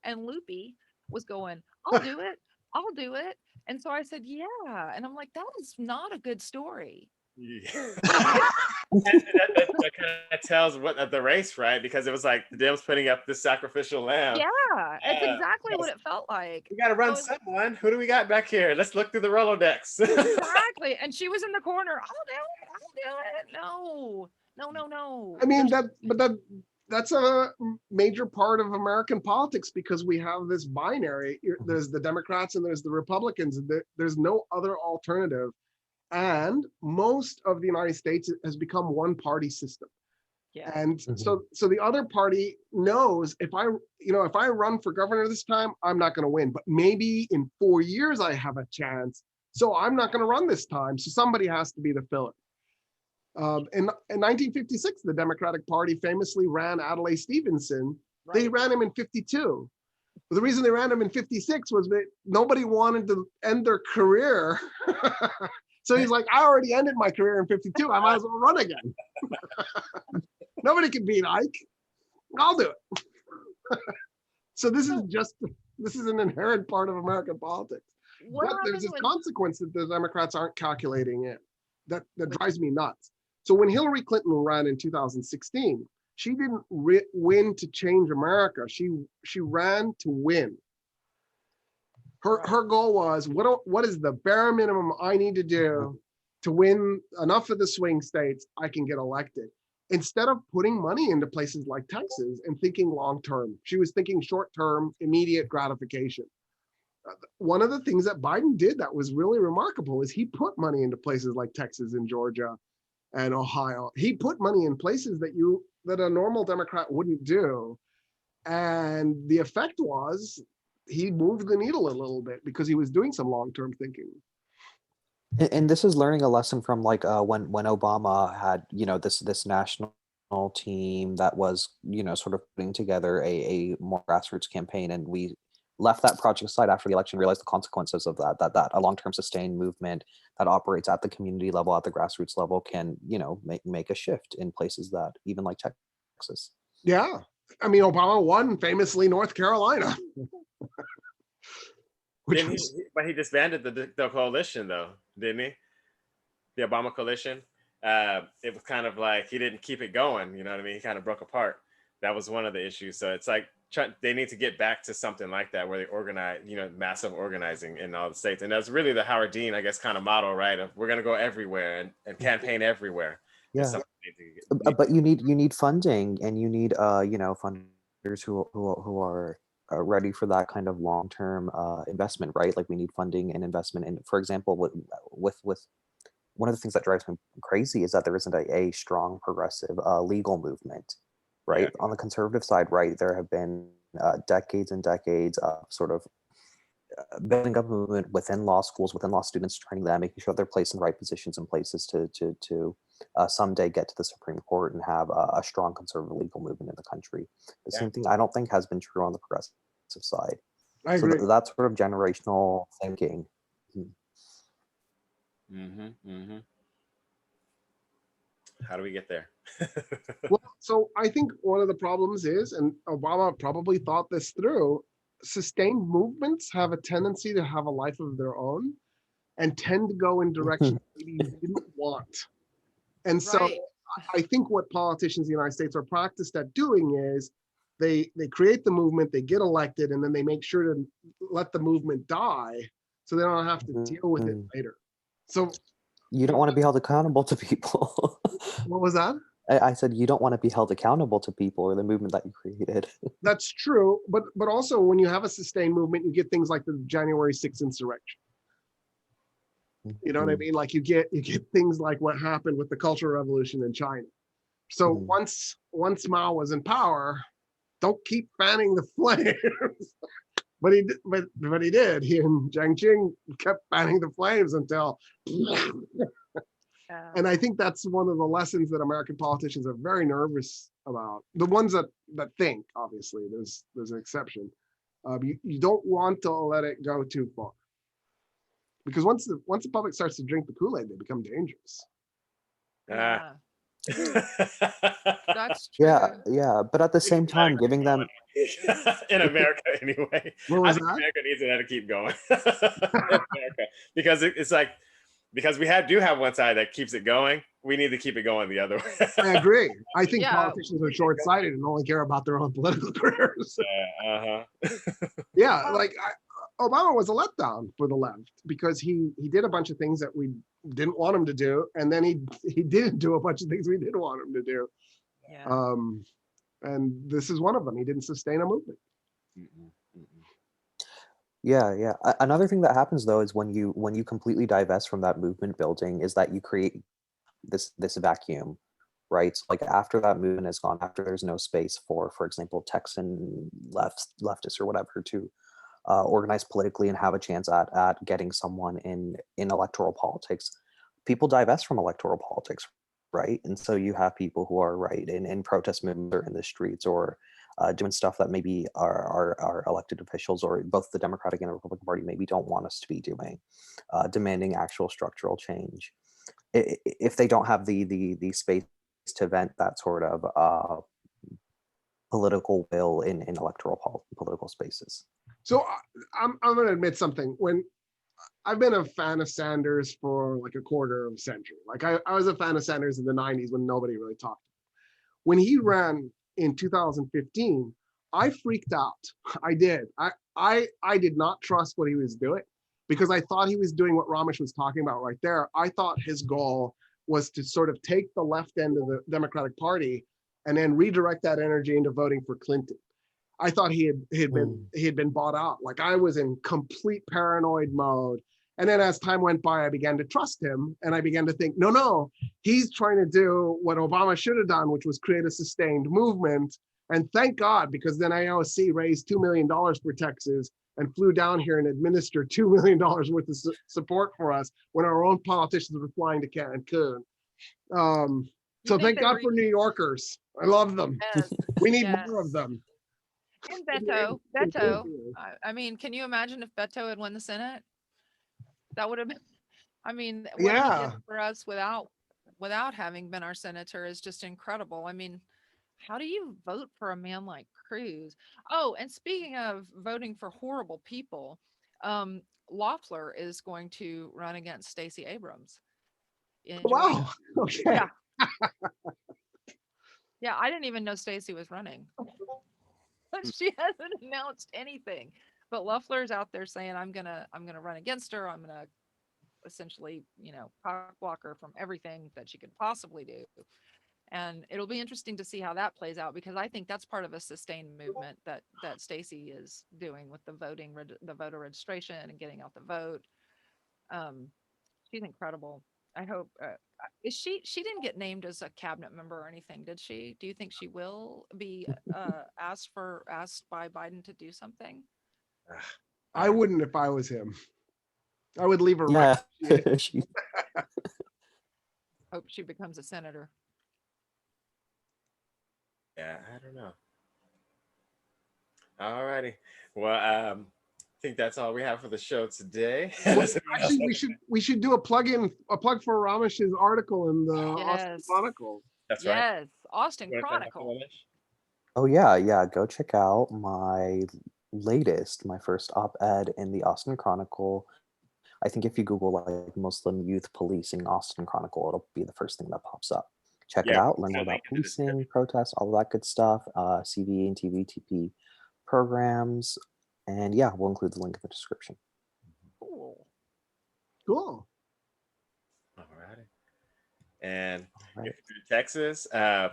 and Loopy was going, I'll do it. I'll do it. And so I said, yeah. And I'm like, that is not a good story. Yeah. that kind of tells what the race, right? Because it was like the Dems putting up this sacrificial lamb. Yeah, it's exactly what it felt like. We got to run someone. Who do we got back here? Let's look through the Rolodex. Exactly. And she was in the corner. I'll do it. No. I mean, that's a major part of American politics because we have this binary. There's the Democrats and there's the Republicans. There's no other alternative. And most of the United States has become one party system. Yeah. And so the other party knows if I run for governor this time, I'm not going to win, but maybe in 4 years I have a chance. So I'm not going to run this time. So somebody has to be the filler. In 1956, the Democratic Party famously ran Adlai Stevenson. Right. They ran him in 52. But the reason they ran him in 56 was that nobody wanted to end their career. So he's like, I already ended my career in 52. I might as well run again. Nobody can beat Ike. I'll do it. So this is an inherent part of American politics. But there's this consequence that the Democrats aren't calculating in. That drives me nuts. So when Hillary Clinton ran in 2016, she didn't win to change America. She ran to win. Her goal was, what is the bare minimum I need to do to win enough of the swing states I can get elected? Instead of putting money into places like Texas and thinking long term, she was thinking short term, immediate gratification. One of the things that Biden did that was really remarkable is he put money into places like Texas and Georgia and Ohio. He put money in places that a normal Democrat wouldn't do. And the effect was he moved the needle a little bit because he was doing some long-term thinking. And this is learning a lesson from like when Obama had, you know, this national team that was, you know, sort of putting together a more grassroots campaign, and we left that project aside after the election, realized the consequences of that a long-term sustained movement that operates at the community level, at the grassroots level, can, you know, make a shift in places that even like Texas. Yeah. I mean, Obama won famously North Carolina. Which was, But he disbanded the coalition, though, didn't he? The Obama coalition. It was kind of like he didn't keep it going. You know what I mean? He kind of broke apart. That was one of the issues. So it's like they need to get back to something like that where they organize, you know, massive organizing in all the states. And that's really the Howard Dean, I guess, kind of model, right? Of we're going to go everywhere and campaign everywhere. Yeah. But you need funding, and you need you know, funders who are ready for that kind of long-term investment, right? Like we need funding and investment. And for example, with one of the things that drives me crazy is that there isn't a strong progressive legal movement, right? Yeah. On the conservative side, right, there have been decades and decades of sort of building up a movement within law schools, within law students, training them, making sure they're placed in the right positions and places to someday get to the Supreme Court and have a strong conservative legal movement in the country. The same thing I don't think has been true on the progressive side. I agree. So that's sort of generational thinking. How do we get there? Well, so I think one of the problems is, and Obama probably thought this through, sustained movements have a tendency to have a life of their own and tend to go in directions maybe you didn't want. And so Right. I think what politicians in the United States are practiced at doing is they create the movement, they get elected, and then they make sure to let the movement die so they don't have to deal with it later. So you don't want to be held accountable to people. what was that? I said you don't want to be held accountable to people or the movement that you created. That's true, but also when you have a sustained movement, you get things like the January 6th insurrection. You know what I mean? Like you get things like what happened with the Cultural Revolution in China. So once Mao was in power, don't keep fanning the flames. But he did. He and Jiang Qing kept fanning the flames until. And I think that's one of the lessons that American politicians are very nervous about. The ones that think, obviously, there's an exception. You don't want to let it go too far, because once the public starts to drink the Kool-Aid, they become dangerous. Yeah. That's true. Yeah. But at the same time, giving them in America anyway. What was I think that? America needs to let it keep going. In America. Because it's like, because we do have one side that keeps it going, we need to keep it going the other way. I agree. I think Yeah. politicians are short-sighted and only care about their own political careers. Yeah, Like Obama was a letdown for the left because he did a bunch of things that we didn't want him to do, and then he didn't do a bunch of things we did want him to do. Yeah. And this is one of them. He didn't sustain a movement. Yeah. Another thing that happens though is when you completely divest from that movement building is that you create this vacuum, right? So like after that movement is gone, after there's no space for example, Texan leftists or whatever to organize politically and have a chance at getting someone in electoral politics, people divest from electoral politics, right? And so you have people who are right in protest movements or in the streets or doing stuff that maybe our elected officials or both the Democratic and the Republican Party maybe don't want us to be doing, demanding actual structural change. If they don't have the space to vent that sort of political will in electoral political spaces. So I'm going to admit something. When I've been a fan of Sanders for like a quarter of a century. Like I was a fan of Sanders in the 90s when nobody really talked. When he ran in 2015, I freaked out. I did. I did not trust what he was doing because I thought he was doing what Ramesh was talking about right there. I thought his goal was to sort of take the left end of the Democratic Party and then redirect that energy into voting for Clinton. I thought he had been bought out. Like I was in complete paranoid mode. And then as time went by, I began to trust him. And I began to think, no, he's trying to do what Obama should have done, which was create a sustained movement. And thank God, because then AOC raised $2 million for Texas and flew down here and administered $2 million worth of support for us when our own politicians were flying to Cancun. So thank God for New Yorkers. I love them. Yes, We need yes. more of them. And Beto. I mean, can you imagine if Beto had won the Senate? That would have been. I mean, what he Yeah. did for us without having been our senator is just incredible. I mean, how do you vote for a man like Cruz? Oh, and speaking of voting for horrible people, Loeffler is going to run against Stacey Abrams in Georgia. Wow. Okay. Yeah. Yeah, I didn't even know Stacey was running. She hasn't announced anything. But Loeffler's out there saying, I'm gonna run against her. I'm gonna essentially, cock block her from everything that she could possibly do. And it'll be interesting to see how that plays out, because I think that's part of a sustained movement that Stacey is doing with the voter registration and getting out the vote. She's incredible. I hope is she didn't get named as a cabinet member or anything, did she? Do you think she will be asked by Biden to do something? I wouldn't if I was him. I would leave her Yeah. right. Hope she becomes a senator. Yeah, I don't know. All righty. Well, I think that's all we have for the show today. Well, actually, we should do a plug for Ramesh's article in the Austin Chronicle. That's right. Yes, Austin Chronicle. Oh yeah. Go check out my first op-ed in the Austin Chronicle. I think if you Google like Muslim youth policing Austin Chronicle, it'll be the first thing that pops up. Check it out, learn more about policing, protests, all of that good stuff, CV and TVTP programs. And yeah, we'll include the link in the description. Cool. All righty. And if you're in Texas,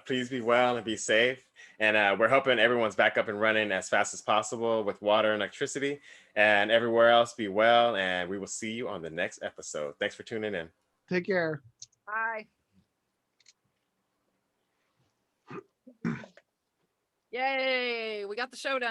please be well and be safe. And we're hoping everyone's back up and running as fast as possible with water and electricity. And everywhere else, be well. And we will see you on the next episode. Thanks for tuning in. Take care. Bye. Yay, we got the show done.